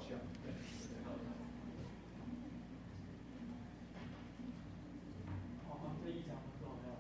项。好，这一讲多少要？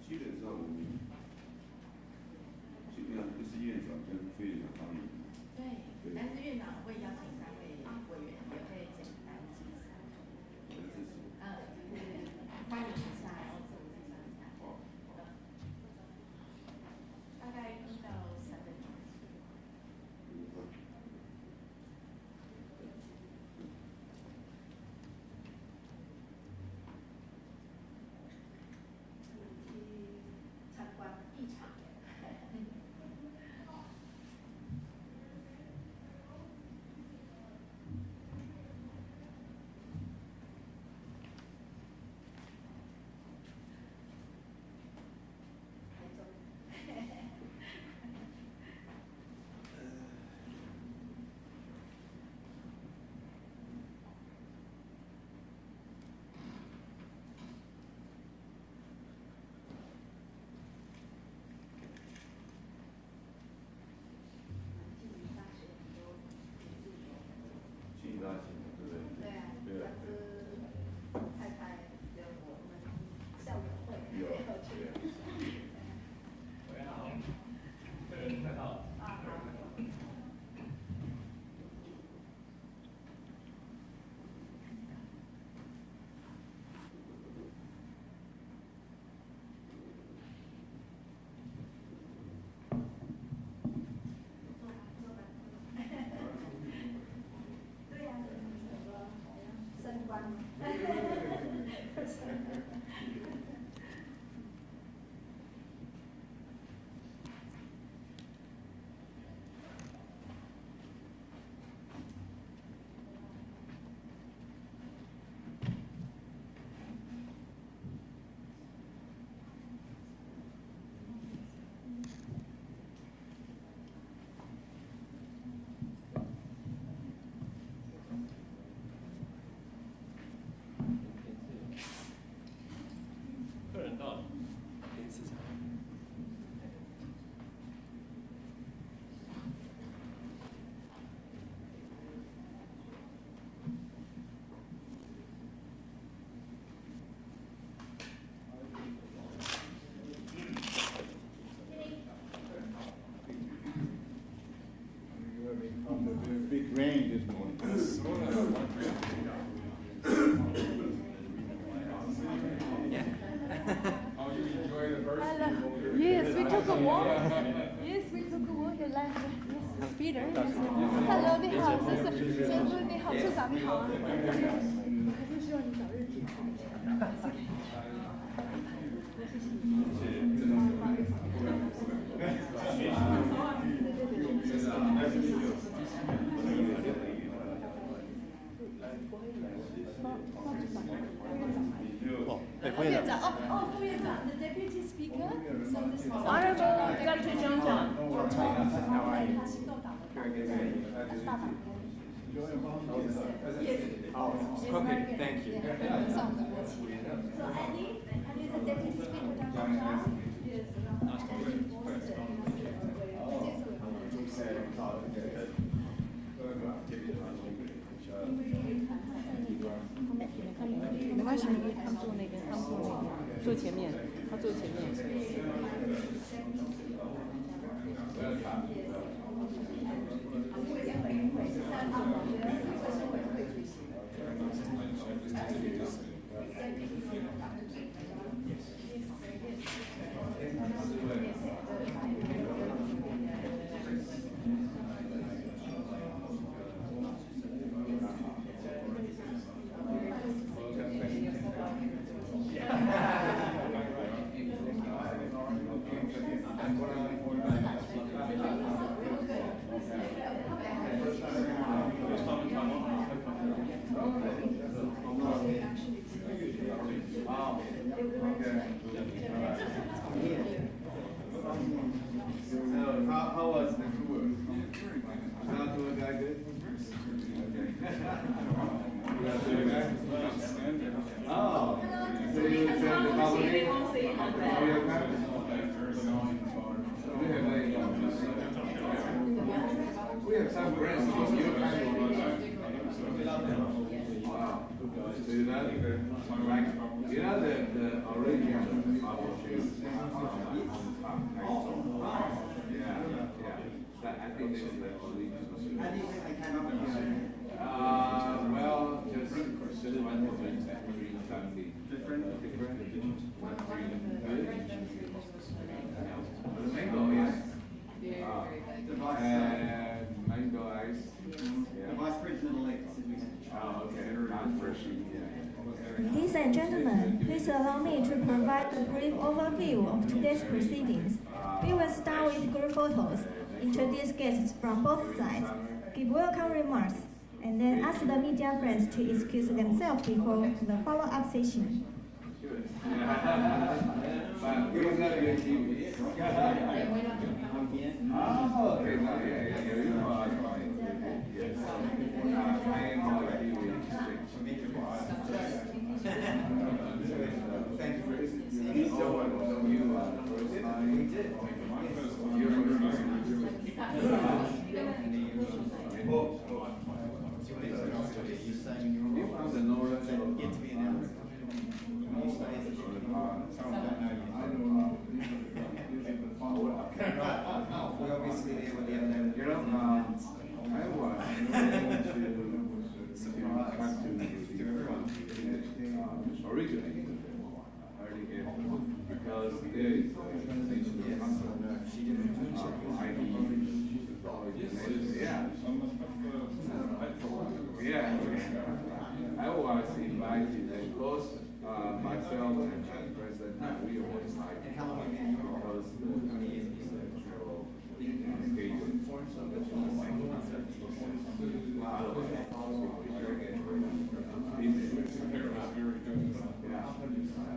基本上，就是院长跟副院长他们。对，但是院长会邀请3位委员，也会简单介绍。欢迎一下，然后自我介绍一下。大概1到3分钟。参观一场。对啊，上次太太跟我们校友会也有去。喂，好，这个看到。啊，好。升官。客人到了，第一次场。Big rain this morning. Oh, you enjoy the first? Hello. Yes, we took a walk. Yes, we took a walk and land. Yes, Peter. Yes. Hello， 你好，这是监督，你好，处长你好啊。我还是希望你早日解放一下。谢谢你。副院长哦，副院长 ，the deputy speaker， so this is honorable deputy speaker， 他行动党的大党。Yes. Okay, thank you. So Annie, the deputy speaker, yes. So how was the tour? Not tour guy good? Oh, so you said the public? We have some brands. Wow. So you know the original shoes. Yeah. I think this is the original. Well, just one family. Different. The mango, yes. And mango ice. Yeah. The vice president-elect said we had to try. Oh, okay. Not fresh. Ladies and gentlemen, please allow me to provide a brief overview of today's proceedings. We will start with group photos, introduce guests from both sides, give welcome remarks, and then ask the media friends to excuse themselves before the follow-up session. But we don't have your TV. Oh, okay. No, yeah. You know, yes. I am on TV. Thank you for listening. So we did. You found the Nora yet to be announced. We obviously there with the other. You know, I was originally because there is yeah. I was invited, of course, myself and President we were invited because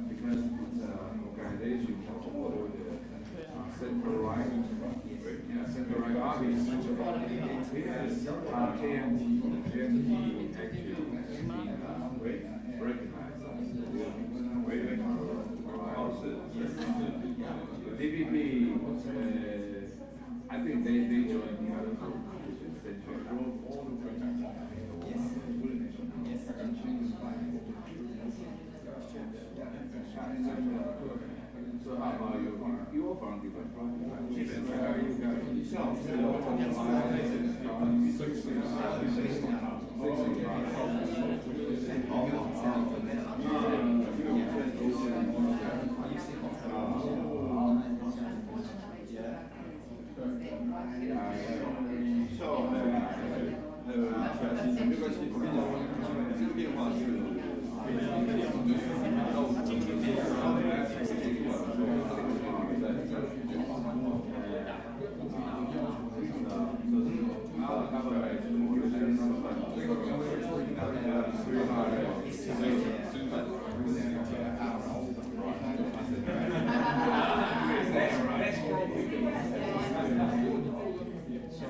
because organization for the central right office, it has KMT actually recognized. DPP, I think they joined the other group, which is central. So how about you? You are from different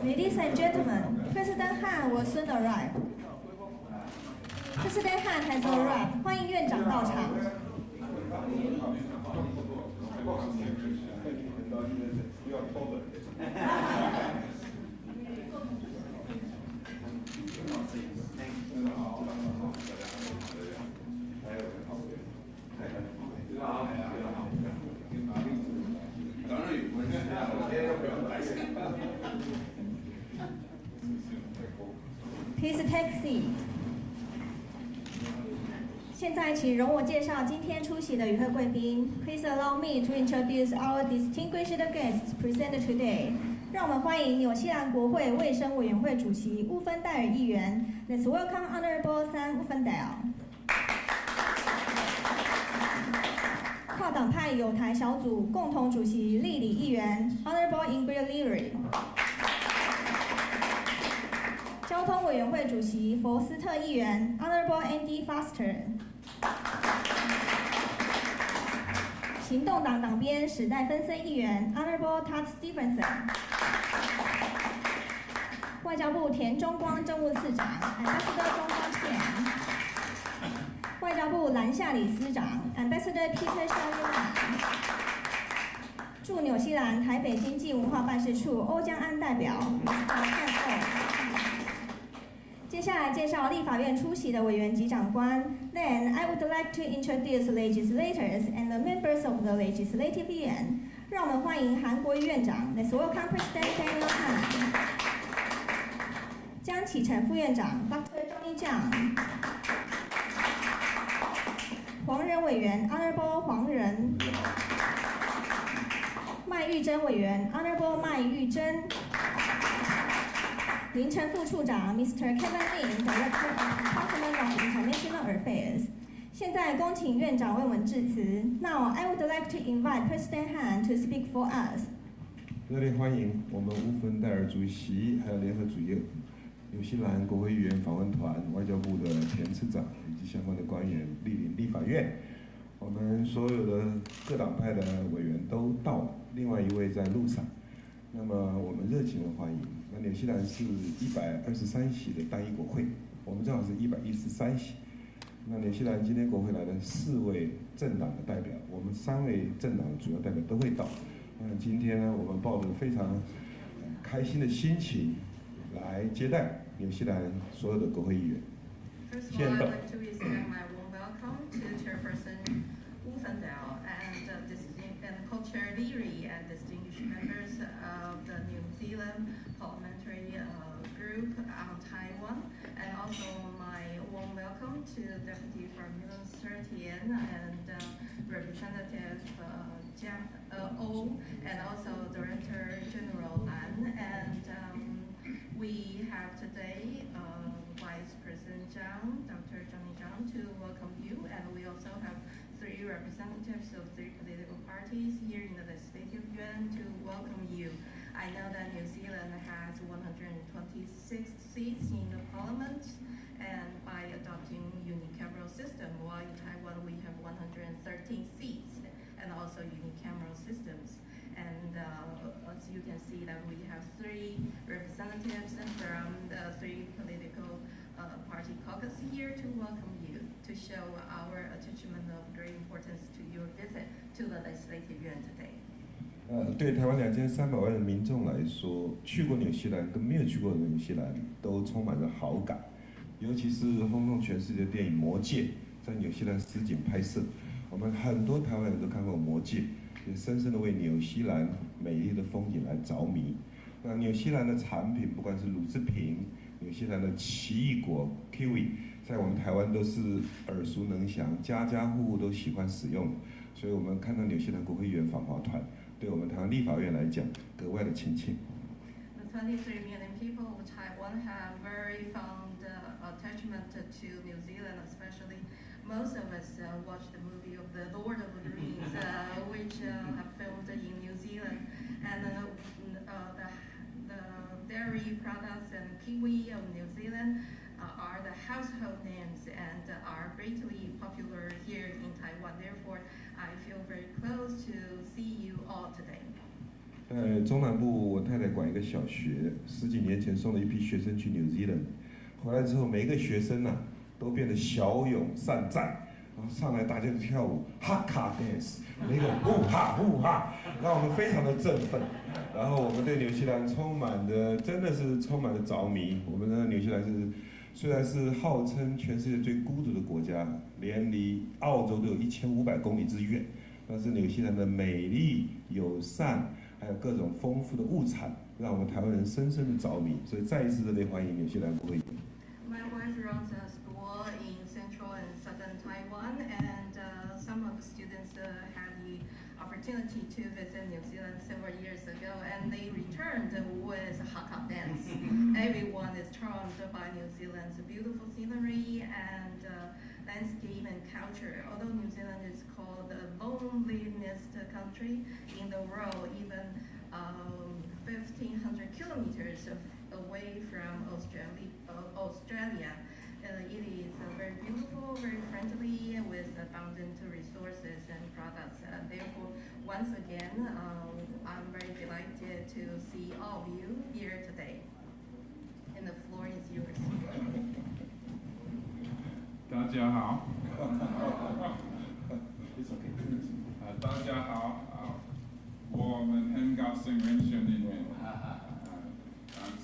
Ladies and gentlemen, President Han will soon arrive. President Han has arrived. 欢迎院长到场。Please take seat. 现在，请容我介绍今天出席的与会贵宾。Please allow me to introduce our distinguished guests present today. 让我们欢迎纽西兰国会卫生委员会主席乌芬戴尔议员。Let's welcome Honorable Sam Uffendale. 跨党派友台小组共同主席立里议员 Honorable Ingrid Leary， 交通委员会主席佛斯特议员 Honorable Andy Foster， 行动党党鞭史代芬森议员 Honorable Todd Stevenson， 外交部田中光政务次长 Ambassador 中光健，外交部兰夏理司长 Ambassador Peter 肖约兰，驻纽西兰台北经济文化办事处欧江安代表 Mr. 接下来介绍立法院出席的委员及长官。Then I would like to introduce legislators and the members of the legislative yuan。让我们欢迎韩国瑜院长 ，Let's welcome President Daniel Han。江启臣副院长 Dr. Johnny Zhang。黄仁委员 Honorable 黄仁。麦玉珍委员 Honorable 麦玉珍。林晨副处长 Mr. Kevin Lin Director of Department of International Affairs。现在恭请院长为我们致辞。Now I would like to invite President Han to speak for us。热烈欢迎我们乌芬戴尔主席，还有联合主席、纽西兰国会议员访问团、外交部的田次长以及相关的官员莅临立法院。我们所有的各党派的委员都到了，另外一位在路上。那么我们热情的欢迎。那纽西兰是123席的单一国会，我们正好是113席。那纽西兰今天国会来了4位政党的代表，我们3位政党的主要代表都会到。今天呢，我们抱着非常开心的心情来接待纽西兰所有的国会议员。First of all, I'd like to extend my warm welcome to Chairperson Wu Fendao and Co-Chair Leary and distinguished members of the New Zealand Parliamentary Group on Taiwan, and also my warm welcome to Deputy Prime Minister Tian and Representative Jiang Oh, and also Director General Lan. And we have today Vice President Zhang, Dr. Johnny Zhang, to welcome you, and we also have 3 representatives of 3 political parties here in the Legislative Yuan to welcome you. I know that New Zealand has 126 seats in the Parliament, and by adopting unicameral system, while in Taiwan we have 113 seats and also unicameral systems. And as you can see that we have 3 representatives from the 3 political party caucus here to welcome you, to show our attachment of great importance to your visit to the Legislative Yuan today. 对台湾2300万的民众来说，去过纽西兰跟没有去过纽西兰都充满着好感，尤其是轰动全世界的电影《魔戒》在纽西兰实景拍摄，我们很多台湾人都看过《魔戒》，也深深的为纽西兰美丽的风景来着迷。那纽西兰的产品，不管是乳制品，纽西兰的奇异果 kiwi， 在我们台湾都是耳熟能详，家家户户都喜欢使用，所以我们看到纽西兰国会议员访华团。对我们台湾立法院来讲，格外的亲切。The 23 million people of Taiwan have very fond attachment to New Zealand, especially most of us watched the movie of The Lord of the Rings, which have filmed in New Zealand, and the dairy products and kiwi of New Zealand are the household names and are greatly popular here in Taiwan. Therefore, I feel very close to see you all today. 中南部我太太管一个小学，10几年前送了一批学生去 New Zealand， 回来之后每一个学生啊都变得骁勇善战，然后上来大家就跳舞哈卡 dance， 那个呼哈呼哈，让我们非常的振奋。然后我们对纽西兰真的是充满了着迷。我们的纽西兰虽然是号称全世界最孤独的国家，连离澳洲都有1500公里之远，但是纽西兰的美丽、友善，还有各种丰富的物产，让我们台湾人深深的着迷。所以再一次热烈欢迎纽西兰国会议员。My wife runs a school in central and southern Taiwan, and some of the students had the opportunity to visit New Zealand several years ago, and they returned with Hakka dance. Everyone is charmed by New Zealand's beautiful scenery and landscape and culture. Although New Zealand is called the loneliest country in the world, even 1,500 kilometers away from Australia. It is very beautiful, very friendly, with abundant resources and products. Therefore, once again, I'm very delighted to see all of you here today. And the floor is yours. 大家好。大家好，我们很高兴认识你们。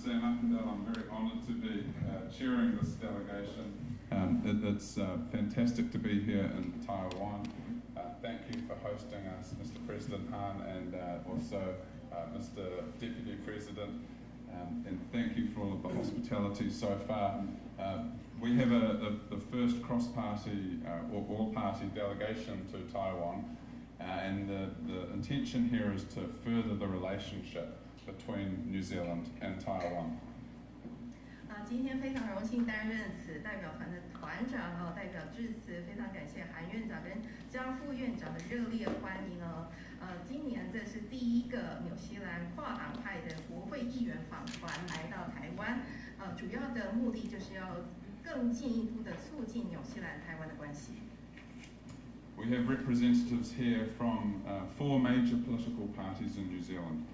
I'm very honored to be chairing this delegation. It's fantastic to be here in Taiwan. Thank you for hosting us, Mr. President Han, and also Mr. Deputy President. And thank you for all of the hospitality so far. We have the first cross-party or all-party delegation to Taiwan, and the intention here is to further the relationship between New Zealand and Taiwan. 今天非常荣幸担任此代表团的团长代表致辞，非常感谢韩院长跟江副院长的热烈欢迎今年这是第一个纽西兰跨党派的国会议员访团来到台湾，主要的目的就是要更进一步的促进纽西兰台湾的关系。We have representatives here from 4 major political parties in New Zealand,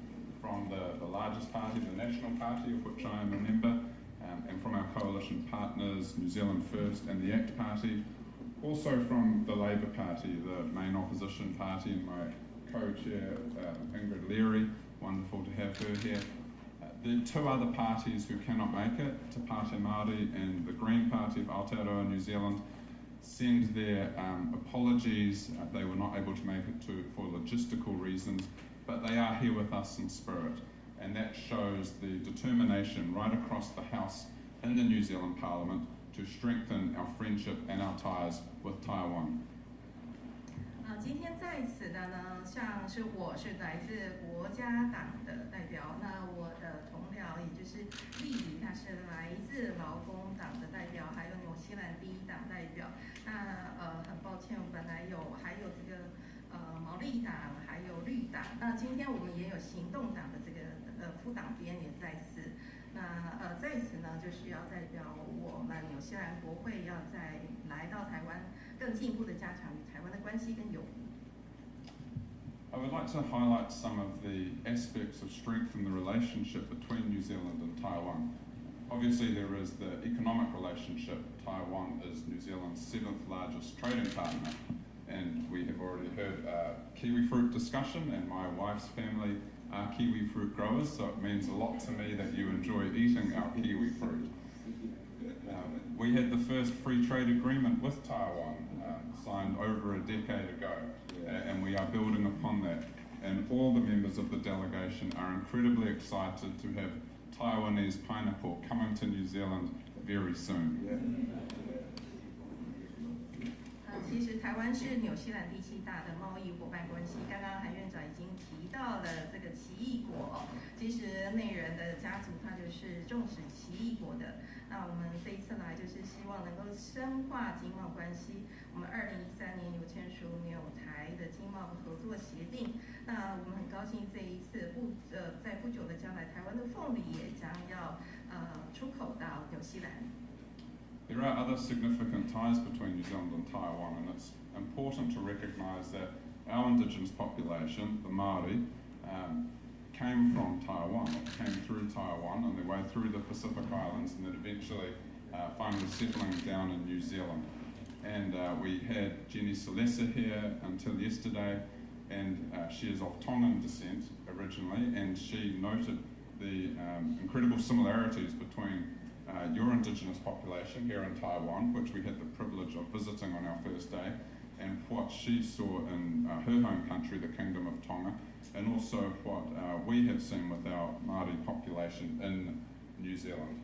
from the largest party, the National Party, of which I am a member, and from our coalition partners, New Zealand First and the ACT Party, also from the Labour Party, the main opposition party, and my co-chair, Ingrid Leary, wonderful to have her here. The 2 other parties who cannot make it, Te Pāti Māori and the Green Party of Aotearoa New Zealand, send their apologies. They were not able to make it for logistical reasons, but they are here with us in spirit. And that shows the determination right across the House in the New Zealand Parliament to strengthen our friendship and our ties with Taiwan. 今天在此的呢，像是我是来自国家党的代表，那我的同僚也就是丽丽，她是来自劳工党的代表，还有纽西兰第一党代表。那很抱歉，我本来还有这个毛利党，还有绿党。那今天我们也有行动党的这个副党鞭也在此。那在此呢，就是要代表我们纽西兰国会要再来到台湾，更进一步的加强与台湾的关系跟友谊。I would like to highlight some of the aspects of strengthening the relationship between New Zealand and Taiwan. Obviously, there is the economic relationship. Taiwan is New Zealand's 7th largest trading partner, and we have already heard kiwi fruit discussion, and my wife's family are kiwi fruit growers, so it means a lot to me that you enjoy eating our kiwi fruit. We had the first free trade agreement with Taiwan signed over a decade ago, and we are building upon that. And all the members of the delegation are incredibly excited to have Taiwanese pineapple coming to New Zealand very soon. 其实台湾是纽西兰第7大的贸易伙伴关系。刚刚韩院长已经提到了这个奇异果，其实内人的家族他就是种植奇异果的。那我们这一次来就是希望能够深化经贸关系。我们2013年有签署纽台的经贸合作协定。那我们很高兴这一次在不久的将来，台湾的凤梨也将要出口到纽西兰。There are other significant ties between New Zealand and Taiwan, and it's important to recognise that our indigenous population, the Māori, came from Taiwan, came through Taiwan on their way through the Pacific Islands, and then eventually finally settling down in New Zealand. And we had Jenny Salesa here until yesterday, and she is of Tongan descent originally, and she noted the incredible similarities between your indigenous population here in Taiwan, which we had the privilege of visiting on our first day, and what she saw in her home country, the Kingdom of Tonga, and also what we have seen with our Māori population in New Zealand.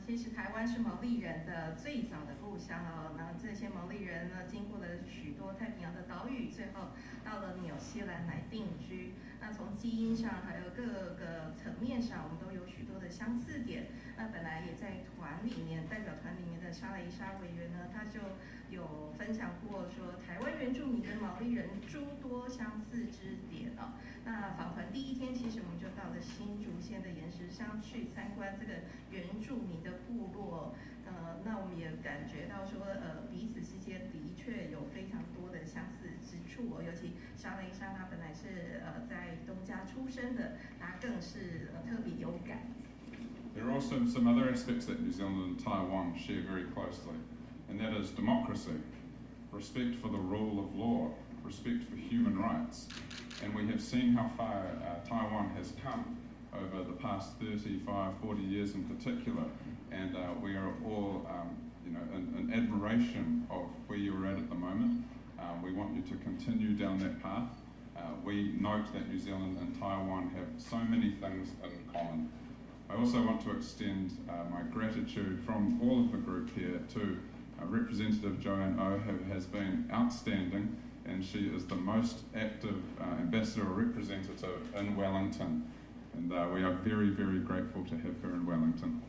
其实台湾是毛利人的最早的故乡那这些毛利人呢，经过了许多太平洋的岛屿，最后到了纽西兰来定居。那那从基因上还有各个层面上，我们都有许多的相似点。那本来也在团里面，代表团里面的沙雷沙委员呢，他就有分享过说，台湾原住民跟毛利人诸多相似之点哦。那访团第一天，其实我们就到了新竹县的岩石乡去参观这个原住民的部落。那我们也感觉到说，彼此之间的确有非常多的相似之处哦。尤其沙雷沙他本来是在东家出生的，他更是特别有感。There are also some other aspects that New Zealand and Taiwan share very closely, and that is democracy, respect for the rule of law, respect for human rights. And we have seen how far Taiwan has come over the past 35, 40 years in particular, and we are all in admiration of where you're at the moment. We want you to continue down that path. We note that New Zealand and Taiwan have so many things in common. I also want to extend my gratitude from all of the group here to Representative Joanne Oh, who has been outstanding, and she is the most active ambassador or representative in Wellington, and we are very, very grateful to have her in Wellington.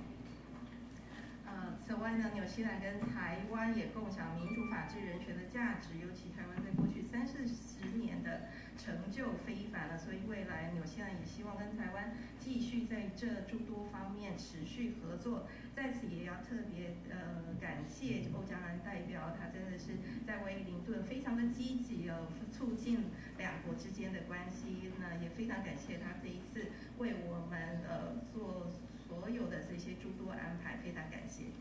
此外呢，纽西兰跟台湾也共享民主、法治、人权的价值，尤其台湾在过去30-40年的成就非凡了，所以未来纽西兰也希望跟台湾继续在这诸多方面持续合作。在此也要特别感谢欧江安代表，他真的是在威灵顿非常的积极哦，促进两国之间的关系。那也非常感谢他这一次为我们做所有的这些诸多安排，非常感谢。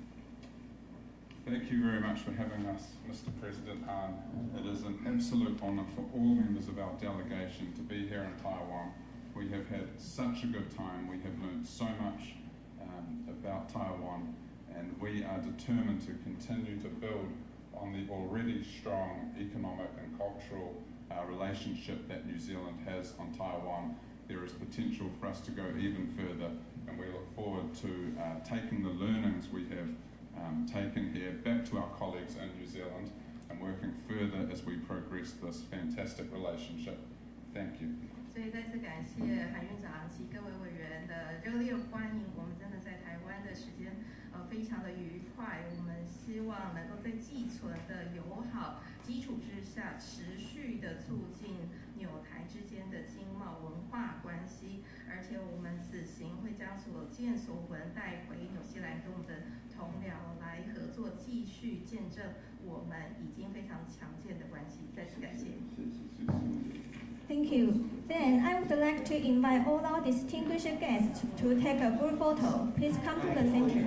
Thank you very much for having us, Mr. President Han. It is an absolute honour for all members of our delegation to be here in Taiwan. We have had such a good time. We have learned so much about Taiwan, and we are determined to continue to build on the already strong economic and cultural relationship that New Zealand has on Taiwan. There is potential for us to go even further, and we look forward to taking the learnings we have taken here back to our colleagues in New Zealand and working further as we progress this fantastic relationship. Thank you. 所以再次感谢韩院长及各位委员的热烈欢迎，我们真的在台湾的时间非常的愉快。我们希望能够在既存的友好基础之下，持续的促进纽台之间的经贸文化关系。而且我们此行会将所见所闻带回纽西兰，跟我们的同僚来合作，继续见证我们已经非常强健的关系。再次感谢。Thank you. Then I would like to invite all our distinguished guests to take a group photo. Please come to the center.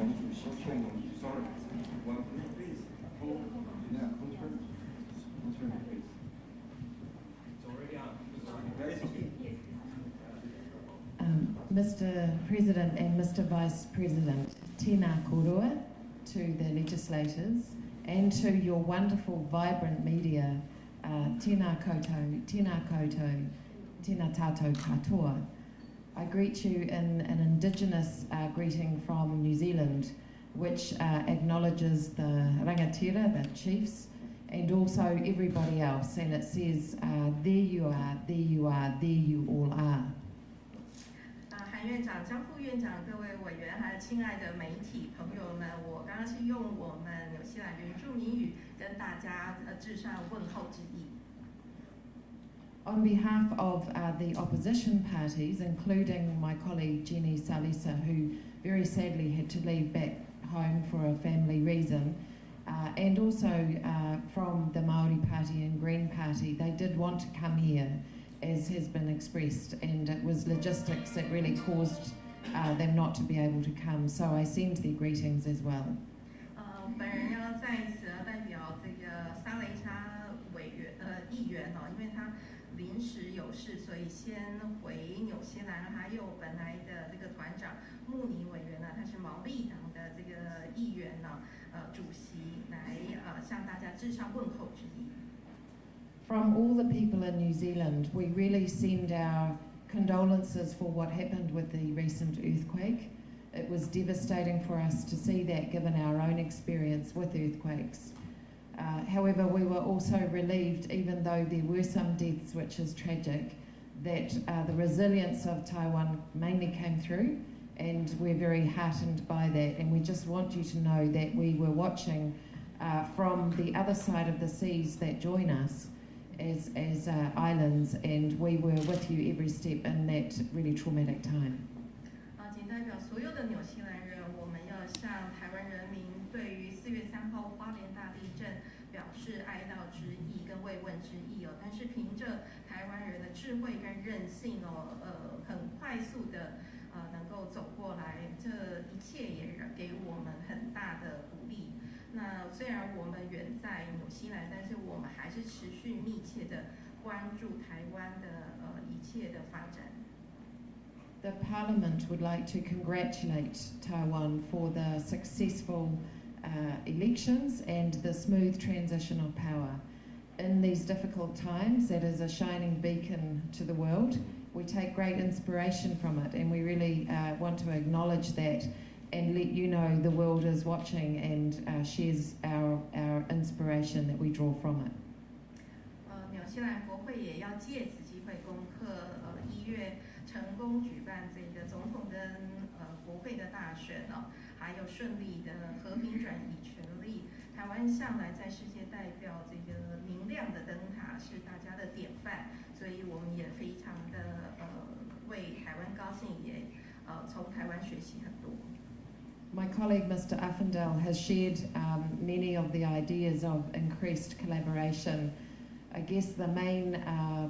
Mr. President and Mr. Vice President, tēnā korua to the legislators and to your wonderful, vibrant media, tēnā koutou, tēnā koutou, tēnā tātou katoa. I greet you in an Indigenous greeting from New Zealand, which acknowledges the rangatira, the chiefs, and also everybody else. And it says, there you are, there you are, there you all are. 韩院长、张副院长、各位委员，还有亲爱的媒体朋友们，我刚刚是用我们纽西兰原住民语跟大家致上问候之意。On behalf of the opposition parties, including my colleague Jenny Salisa, who very sadly had to leave back home for a family reason, and also from the Māori Party and Green Party, they did want to come here, as has been expressed, and it was logistics that really caused them not to be able to come. So I send their greetings as well. 本人要在此代表这个沙雷沙议员哦，因为他临时有事，所以先回纽西兰。还有本来的这个团长穆尼委员呢，他是毛利党的这个议员呢，主席来向大家致上问候之意。From all the people in New Zealand, we really send our condolences for what happened with the recent earthquake. It was devastating for us to see that, given our own experience with earthquakes. However, we were also relieved, even though there were some deaths, which is tragic, that the resilience of Taiwan mainly came through, and we're very heartened by that. And we just want you to know that we were watching from the other side of the seas that join us as islands, and we were with you every step in that really traumatic time. 仅代表所有的纽西兰人，我们要向台湾人民对于4月3号花莲大地震表示哀悼之意跟慰问之意哦。但是凭着台湾人的智慧跟韧性哦，很快速的能够走过来，这一切也给我们很大的鼓励。那虽然我们远在纽西兰，但是我们还是持续密切的关注台湾的一切的发展。The Parliament would like to congratulate Taiwan for the successful elections and the smooth transition of power. In these difficult times, that is a shining beacon to the world. We take great inspiration from it, and we really want to acknowledge that and let you know the world is watching and shares our inspiration that we draw from it. 纽西兰国会也要借此机会攻克1月成功举办这个总统跟国会的大选哦，还有顺利的和平转移权利。台湾向来在世界代表这个明亮的灯塔，是大家的典范，所以我们也非常的为台湾高兴，也从台湾学习很多。My colleague Mr. Affendale has shared many of the ideas of increased collaboration. I guess the main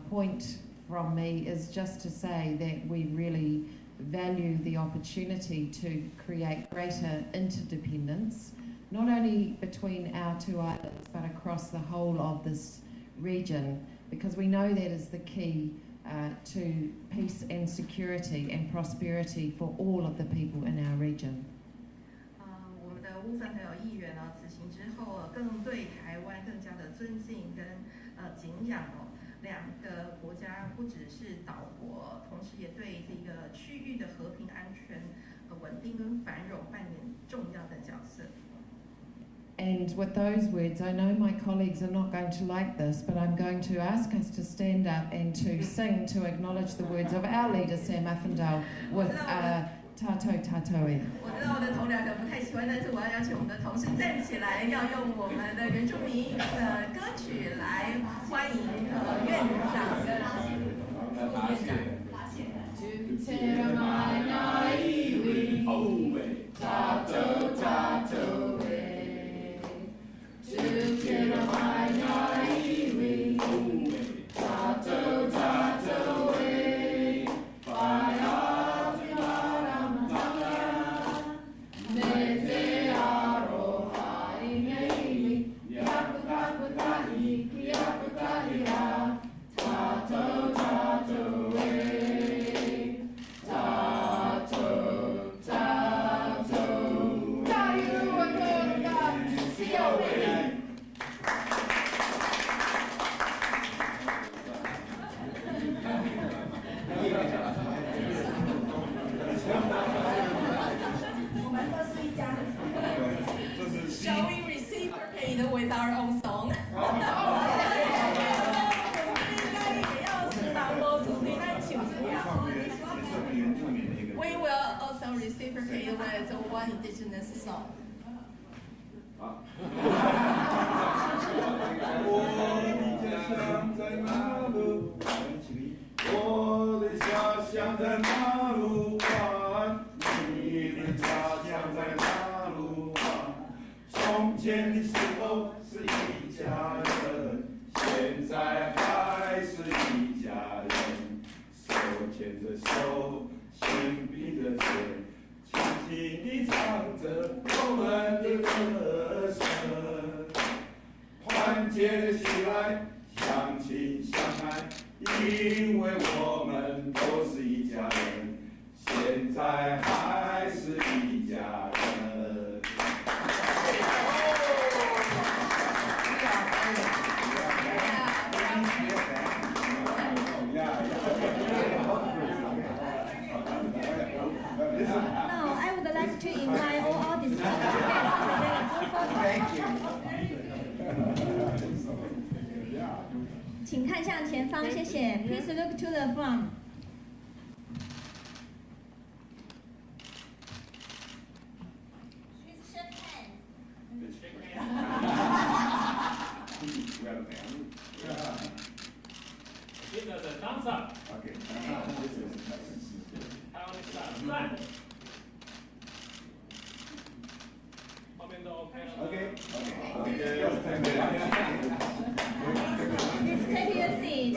point from me is just to say that we really value the opportunity to create greater interdependence, not only between our two islands, but across the whole of this region, because we know that is the key to peace and security and prosperity for all of the people in our region. 我们的乌芬德尔议员呢，此行之后更对台湾更加的尊敬跟敬仰哦。两个国家不只是岛国，同时也对这个区域的和平、安全、稳定跟繁荣扮演重要的角色。And with those words, I know my colleagues are not going to like this, but I'm going to ask us to stand up and to sing to acknowledge the words of our leader, Sam Affendale, with Tato Tatoe. 我知道我的同僚可不太喜歡，但是我要邀請我們的同事站起來，要用我們的原住民的歌曲來歡迎院長跟副院長。Shall we reciprocate with our own song? We will also reciprocate with one indigenous song. 我的家乡在哪路湾？你的家乡在哪路湾？从前的时候是一家人，现在还是一家人，手牵着手，心闭着嘴，轻轻地唱着我们的歌声，团结起来，相亲相爱。因为我们都是一家人，现在还是一家人。Now, I would like to invite all our distinguished guests to take a group photo. Thank you. 请看向前方，谢谢。Please look to the front. Please shake hands. Give us a thumbs up. Okay. 台湾的赞。后面都 OK 了。Okay. Please take your seat.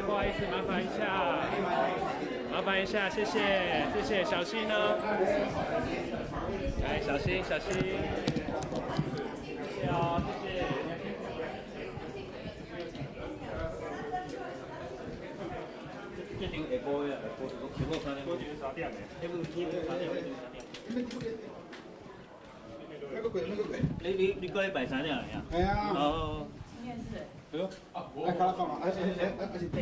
不好意思，麻烦一下，谢谢，小心呢。来，小心，谢谢哦，谢谢。最近下晡的，下晡3点，下晡3点的，下晡3點。你過禮拜3點嚟啊？係啊。哦。哎呦，哎，卡拉放了，而且，对，